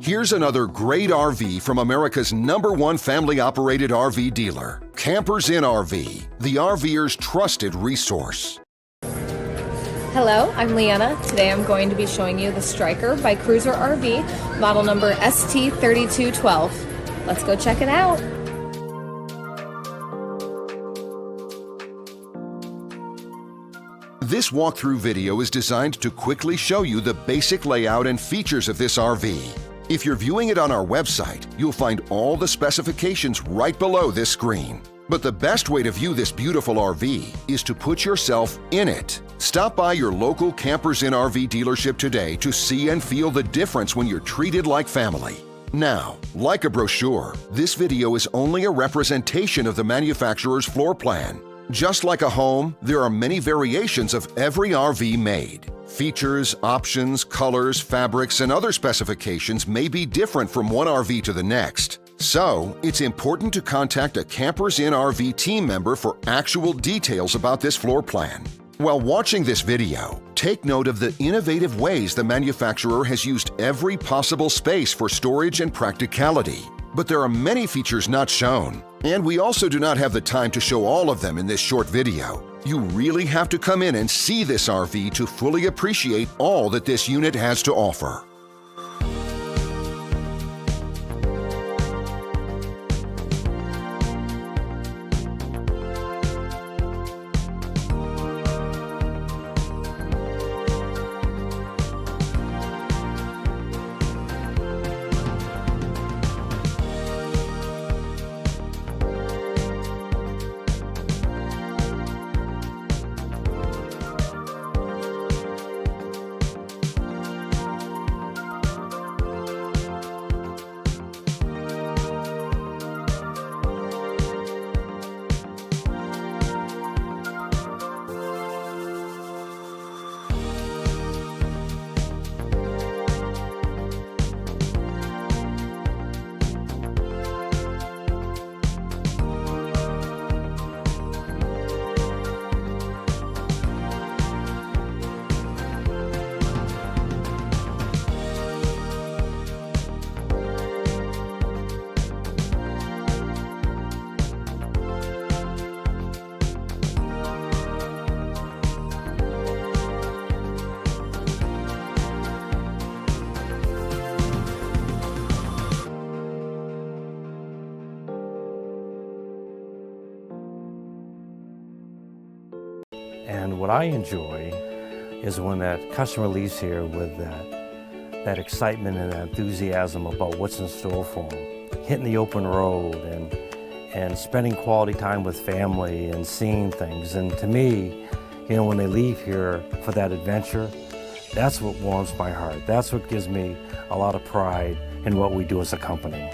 Here's another great RV from America's #1 family-operated RV dealer, Campers Inn RV, the RVer's trusted resource. Hello, I'm Leanna. Today I'm going to be showing you the Stryker by Cruiser RV, model number ST3212. Let's go check it out. This walkthrough video is designed to quickly show you the basic layout and features of this RV. If you're viewing it on our website, you'll find all the specifications right below this screen. But the best way to view this beautiful RV is to put yourself in it. Stop by your local Campers Inn RV dealership today to see and feel the difference when you're treated like family. Now, like a brochure, this video is only a representation of the manufacturer's floor plan. Just like a home, there are many variations of every RV made. Features, options, colors, fabrics, and other specifications may be different from one RV to the next. So, it's important to contact a Campers Inn RV team member for actual details about this floor plan. While watching this video, take note of the innovative ways the manufacturer has used every possible space for storage and practicality. But there are many features not shown, and we also do not have the time to show all of them in this short video. You really have to come in and see this RV to fully appreciate all that this unit has to offer. And what I enjoy is when that customer leaves here with that excitement and enthusiasm about what's in store for them. Hitting the open road and spending quality time with family and seeing things. And to me, you know, when they leave here for that adventure, that's what warms my heart. That's what gives me a lot of pride in what we do as a company.